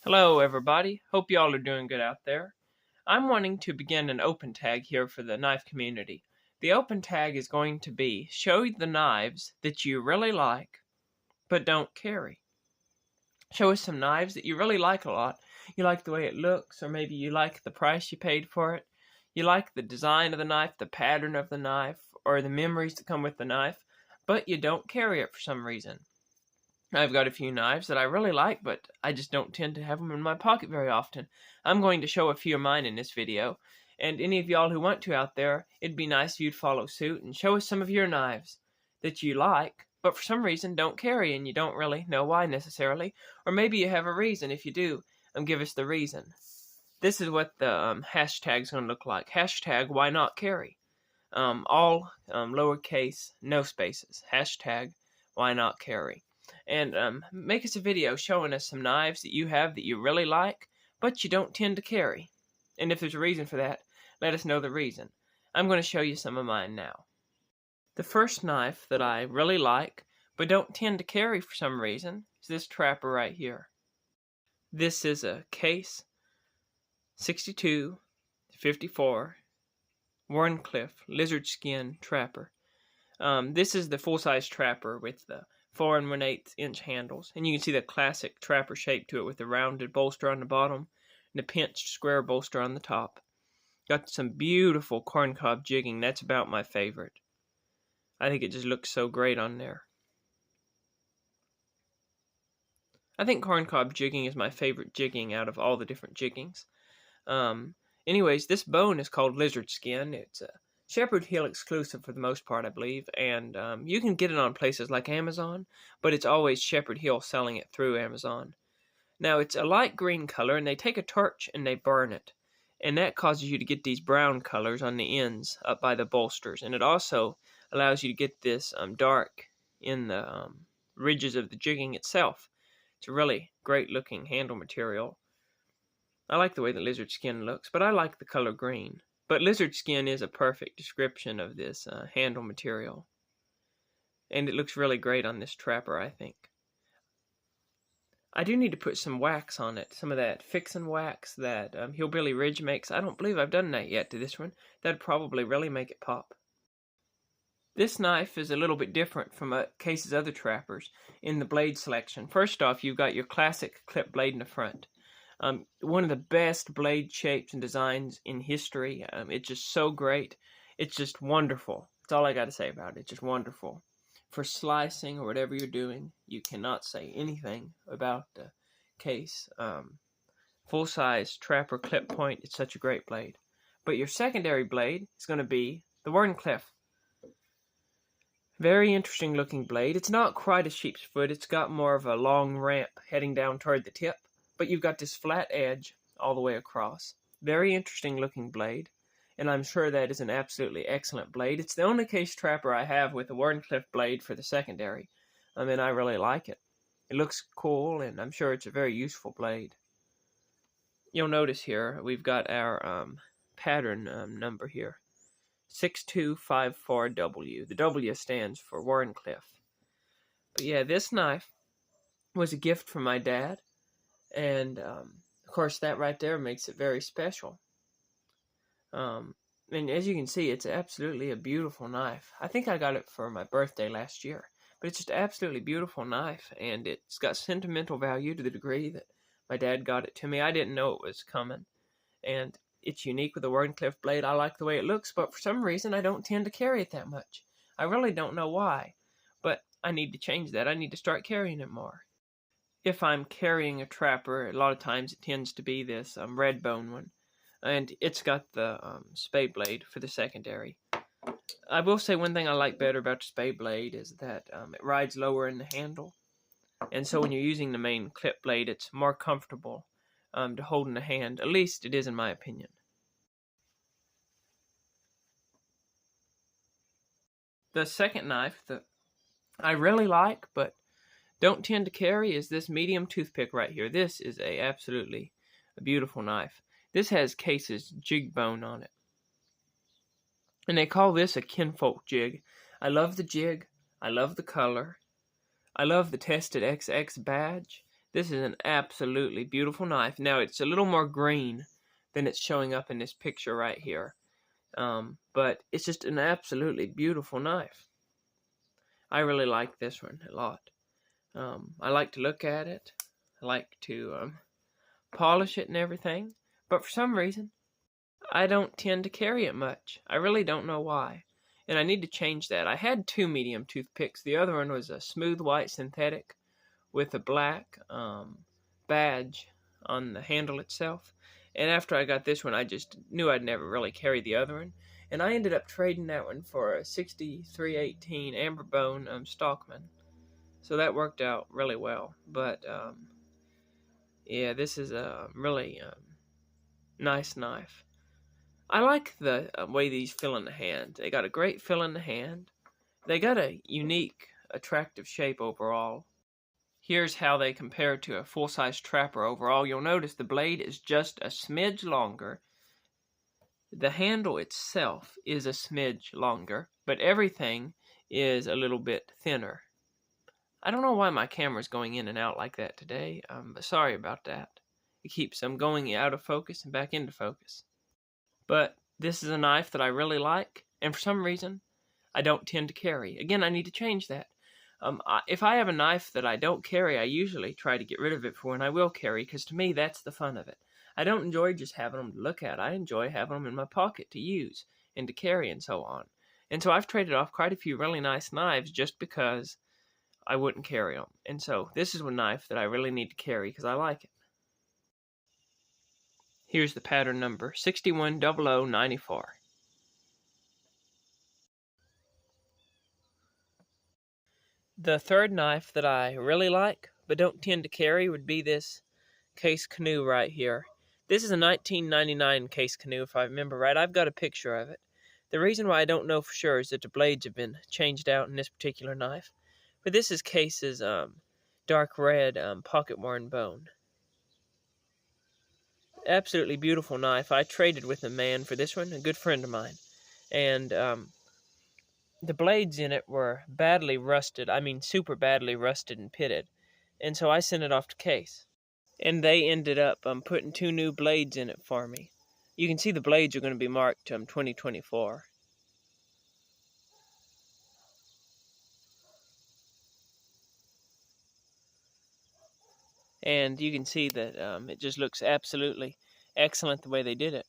Hello everybody, hope y'all are doing good out there. I'm wanting to begin an open tag here for the knife community. The open tag is going to be show the knives that you really like but don't carry. Show us some knives that you really like a lot. You like the way it looks, or maybe you like the price you paid for it. You like the design of the knife, the pattern of the knife, or the memories that come with the knife, but you don't carry it for some reason. I've got a few knives that I really like, but I just don't tend to have them in my pocket very often. I'm going to show a few of mine in this video, and any of y'all who want to out there, it'd be nice if you'd follow suit and show us some of your knives that you like, but for some reason don't carry and you don't really know why necessarily, or maybe you have a reason. If you do, give us the reason. This is what the hashtag's going to look like. Hashtag why not carry. All lowercase, no spaces. Hashtag why not carry. And make us a video showing us some knives that you have that you really like, but you don't tend to carry. And if there's a reason for that, let us know the reason. I'm going to show you some of mine now. The first knife that I really like, but don't tend to carry for some reason, is this trapper right here. This is a Case 62-54 Wharncliffe lizard skin trapper. This is the full-size trapper with the 4 1/8 inch handles, and you can see the classic trapper shape to it with the rounded bolster on the bottom and the pinched square bolster on the top. Got some beautiful corncob jigging. That's about my favorite. I think it just looks so great on there. I think corncob jigging is my favorite jigging out of all the different jiggings. Anyways, this bone is called lizard skin. It's a Shepherd Hill exclusive for the most part, I believe, and you can get it on places like Amazon, but it's always Shepherd Hill selling it through Amazon. Now, it's a light green color, and they take a torch and they burn it, and that causes you to get these brown colors on the ends up by the bolsters, and it also allows you to get this dark in the ridges of the jigging itself. It's a really great-looking handle material. I like the way the lizard skin looks, but I like the color green. But lizard skin is a perfect description of this handle material. And it looks really great on this trapper, I think. I do need to put some wax on it. Some of that fixin' wax that Hillbilly Ridge makes. I don't believe I've done that yet to this one. That'd probably really make it pop. This knife is a little bit different from Case's other trappers in the blade selection. First off, you've got your classic clip blade in the front. One of the best blade shapes and designs in history. It's just so great. It's just wonderful. That's all I got to say about it. It's just wonderful. For slicing or whatever you're doing, you cannot say anything about the Case. Full-size trapper clip point. It's such a great blade. But your secondary blade is going to be the Wharncliffe. Very interesting looking blade. It's not quite a sheep's foot. It's got more of a long ramp heading down toward the tip. But you've got this flat edge all the way across. Very interesting looking blade, and I'm sure that is an absolutely excellent blade. It's the only Case trapper I have with a Wharncliffe blade for the secondary. I really like it. It looks cool, and I'm sure it's a very useful blade. You'll notice here we've got our pattern number here, 6254W. The W stands for Wharncliffe. But yeah, this knife was a gift from my dad. And, of course, that right there makes it very special. And as you can see, it's absolutely a beautiful knife. I think I got it for my birthday last year. But it's just an absolutely beautiful knife. And it's got sentimental value to the degree that my dad got it to me. I didn't know it was coming. And it's unique with the Wharncliffe blade. I like the way it looks, but for some reason I don't tend to carry it that much. I really don't know why. But I need to change that. I need to start carrying it more. If I'm carrying a trapper, a lot of times it tends to be this red bone one. And it's got the spade blade for the secondary. I will say one thing I like better about the spade blade is that it rides lower in the handle. And so when you're using the main clip blade, it's more comfortable to hold in the hand. At least it is in my opinion. The second knife that I really like, but don't tend to carry, is this medium toothpick right here. This is absolutely a beautiful knife. This has Case's jig bone on it. And they call this a kinfolk jig. I love the jig. I love the color. I love the Tested XX badge. This is an absolutely beautiful knife. Now, it's a little more green than it's showing up in this picture right here. But it's just an absolutely beautiful knife. I really like this one a lot. I like to look at it. I like to polish it and everything. But for some reason, I don't tend to carry it much. I really don't know why. And I need to change that. I had 2 medium toothpicks. The other one was a smooth white synthetic with a black badge on the handle itself. And after I got this one, I just knew I'd never really carry the other one. And I ended up trading that one for a 6318 amber bone stockman. So that worked out really well. But yeah, this is a really nice knife. I like the way these feel in the hand. They got a great feel in the hand. They got a unique, attractive shape overall. Here's how they compare to a full-size trapper overall. You'll notice the blade is just a smidge longer. The handle itself is a smidge longer, but everything is a little bit thinner. I don't know why my camera's going in and out like that today, but sorry about that. It keeps going out of focus and back into focus. But this is a knife that I really like, and for some reason, I don't tend to carry. Again, I need to change that. If I have a knife that I don't carry, I usually try to get rid of it for when I will carry, because to me, that's the fun of it. I don't enjoy just having them to look at. I enjoy having them in my pocket to use and to carry and so on. And so I've traded off quite a few really nice knives just because I wouldn't carry them. And so this is a knife that I really need to carry because I like it. Here's the pattern number, 610094. The third knife that I really like, but don't tend to carry, would be this case canoe right here. This is a 1999 case canoe, if I remember right. I've got a picture of it. The reason why I don't know for sure is that the blades have been changed out in this particular knife. But this is Case's dark red pocket-worn bone. Absolutely beautiful knife. I traded with a man for this one, a good friend of mine. And the blades in it were badly rusted. I mean, super badly rusted and pitted. And so I sent it off to Case. And they ended up putting 2 new blades in it for me. You can see the blades are going to be marked 2024. And you can see that it just looks absolutely excellent the way they did it.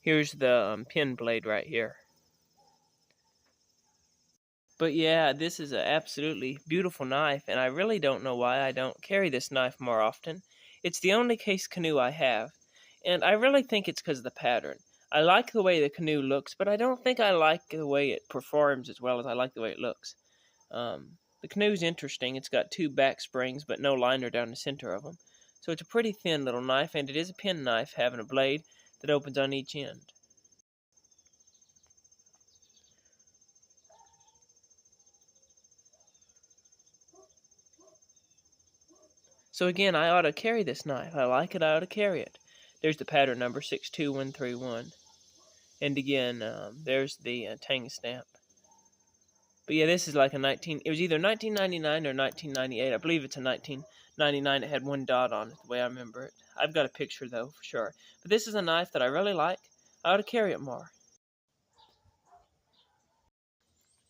Here's the pin blade right here. But yeah, this is an absolutely beautiful knife, and I really don't know why I don't carry this knife more often. It's the only case canoe I have, and I really think it's because of the pattern. I like the way the canoe looks, but I don't think I like the way it performs as well as I like the way it looks. The canoe's interesting. It's got 2 back springs, but no liner down the center of them. So it's a pretty thin little knife, and it is a pen knife, having a blade that opens on each end. So again, I ought to carry this knife. I like it, I ought to carry it. There's the pattern number, 62131. And again, there's the Tang stamp. But yeah, this is like it was either 1999 or 1998. I believe it's a 1999. It had 1 dot on it, the way I remember it. I've got a picture, though, for sure. But this is a knife that I really like. I ought to carry it more.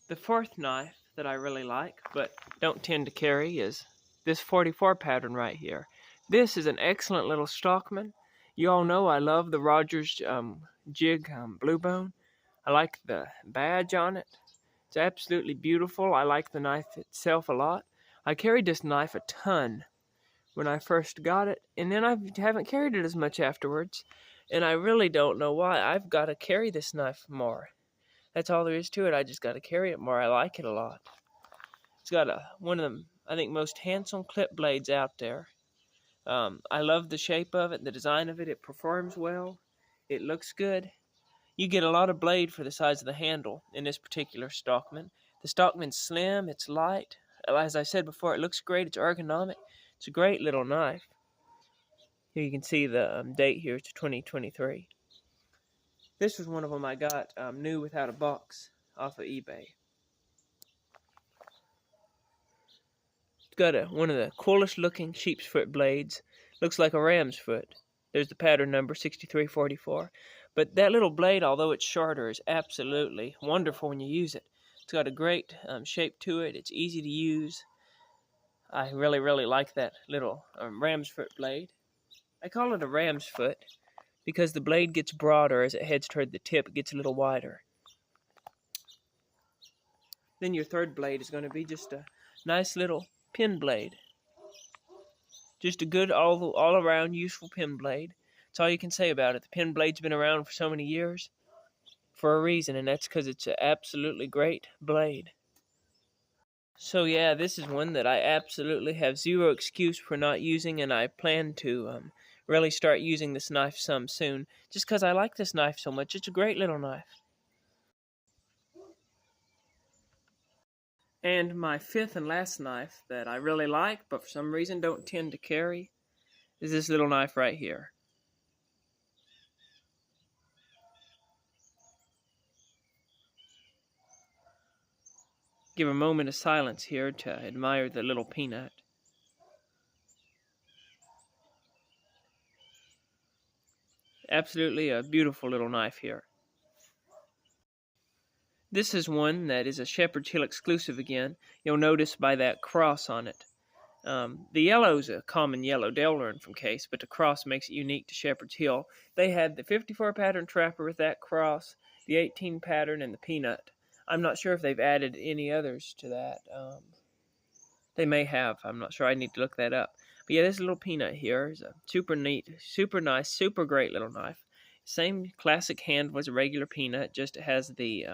The fourth knife that I really like, but don't tend to carry, is this 44 pattern right here. This is an excellent little stockman. You all know I love the Rogers jig blue bone. I like the badge on it. It's absolutely beautiful. I like the knife itself a lot. I carried this knife a ton when I first got it, and then I haven't carried it as much afterwards, and I really don't know why. I've got to carry this knife more. That's all there is to it. I just got to carry it more. I like it a lot. It's got one of the, I think, most handsome clip blades out there. I love the shape of it, the design of it. It performs well. It looks good. You get a lot of blade for the size of the handle in this particular stockman. The stockman's slim. It's light. As I said before, it looks great. It's ergonomic. It's a great little knife. Here you can see the date here. It's 2023. This was one of them I got new without a box off of eBay. It's got one of the coolest looking sheep's foot blades. Looks like a ram's foot. There's the pattern number 6344. But that little blade, although it's shorter, is absolutely wonderful when you use it. It's got a great shape to it. It's easy to use. I really, really like that little ram's foot blade. I call it a ram's foot because the blade gets broader as it heads toward the tip. It gets a little wider. Then your third blade is going to be just a nice little pin blade. Just a good all-around useful pin blade. That's all you can say about it. The pin blade's been around for so many years for a reason, and that's because it's an absolutely great blade. So yeah, this is one that I absolutely have zero excuse for not using, and I plan to really start using this knife some soon, just because I like this knife so much. It's a great little knife. And my fifth and last knife that I really like, but for some reason don't tend to carry, is this little knife right here. Give a moment of silence here to admire the little peanut. Absolutely a beautiful little knife here. This is one that is a Shepherd's Hill exclusive again. You'll notice by that cross on it. The yellow's a common yellow they'll learn from Case, but the cross makes it unique to Shepherd's Hill. They had the 54 pattern trapper with that cross, the 18 pattern, and the peanut. I'm not sure if they've added any others to that. They may have. I'm not sure. I need to look that up. But yeah, this little peanut here is a super neat, super nice, super great little knife. Same classic handle as a regular peanut, just it has the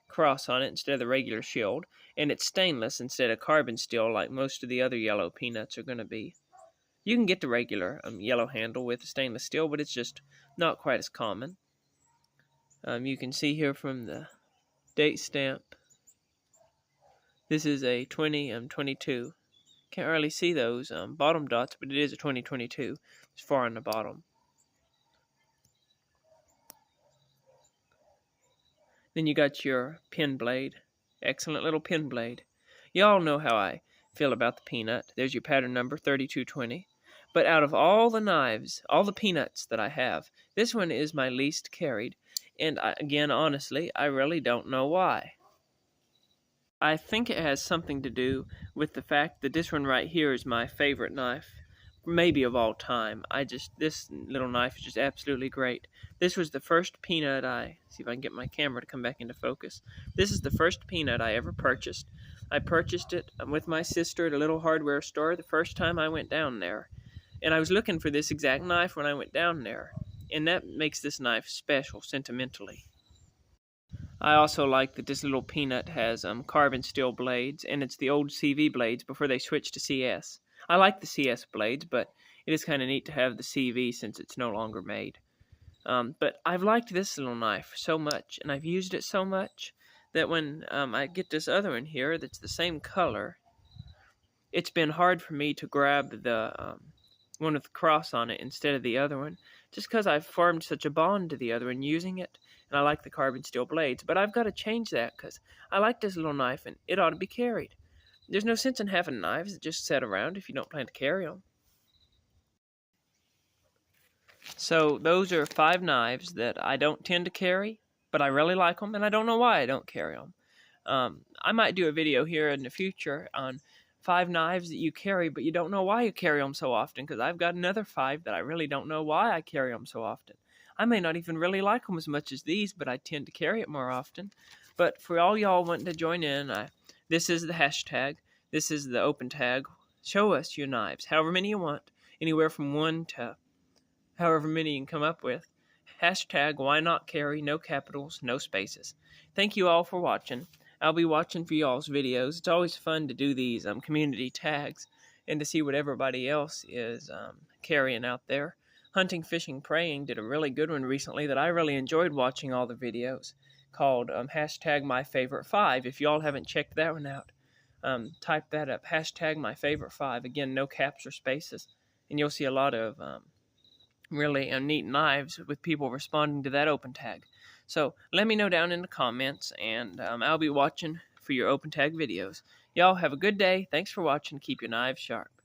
cross on it instead of the regular shield, and it's stainless instead of carbon steel like most of the other yellow peanuts are going to be. You can get the regular yellow handle with stainless steel, but it's just not quite as common. You can see here from the date stamp, this is a 2022. Can't really see those bottom dots, but it is a 2022. It's far on the bottom. Then you got your pin blade. Excellent little pin blade. You all know how I feel about the peanut. There's your pattern number 3220. But out of all the knives, all the peanuts that I have, this one is my least carried. And again, honestly, I really don't know why. I think it has something to do with the fact that this one right here is my favorite knife, maybe of all time. This little knife is just absolutely great. This was the first peanut see if I can get my camera to come back into focus. This is the first peanut I ever purchased. I purchased it with my sister at a little hardware store the first time I went down there. And I was looking for this exact knife when I went down there. And that makes this knife special sentimentally. I also like that this little peanut has carbon steel blades, and it's the old CV blades before they switched to CS. I like the CS blades, but it is kind of neat to have the CV since it's no longer made. But I've liked this little knife so much, and I've used it so much, that when I get this other one here that's the same color, it's been hard for me to grab the one with the cross on it instead of the other one, just because I've formed such a bond to the other one using it, and I like the carbon steel blades. But I've got to change that because I like this little knife, and it ought to be carried. There's no sense in having knives that just sit around if you don't plan to carry them. So those are 5 knives that I don't tend to carry, but I really like them, and I don't know why I don't carry them. I might do a video here in the future on 5 knives that you carry, but you don't know why you carry them so often, because I've got another 5 that I really don't know why I carry them so often. I may not even really like them as much as these, but I tend to carry it more often. But for all y'all wanting to join in, this is the hashtag. This is the open tag. Show us your knives, however many you want, anywhere from 1 to however many you can come up with. Hashtag why not carry, no capitals, no spaces. Thank you all for watching. I'll be watching for y'all's videos. It's always fun to do these community tags and to see what everybody else is carrying out there. Hunting, Fishing, Praying did a really good one recently that I really enjoyed watching all the videos, called hashtag my favorite 5. If y'all haven't checked that one out, type that up, hashtag my favorite 5. Again, no caps or spaces, and you'll see a lot of really neat knives with people responding to that open tag. So let me know down in the comments, and I'll be watching for your open tag videos. Y'all have a good day. Thanks for watching. Keep your knives sharp.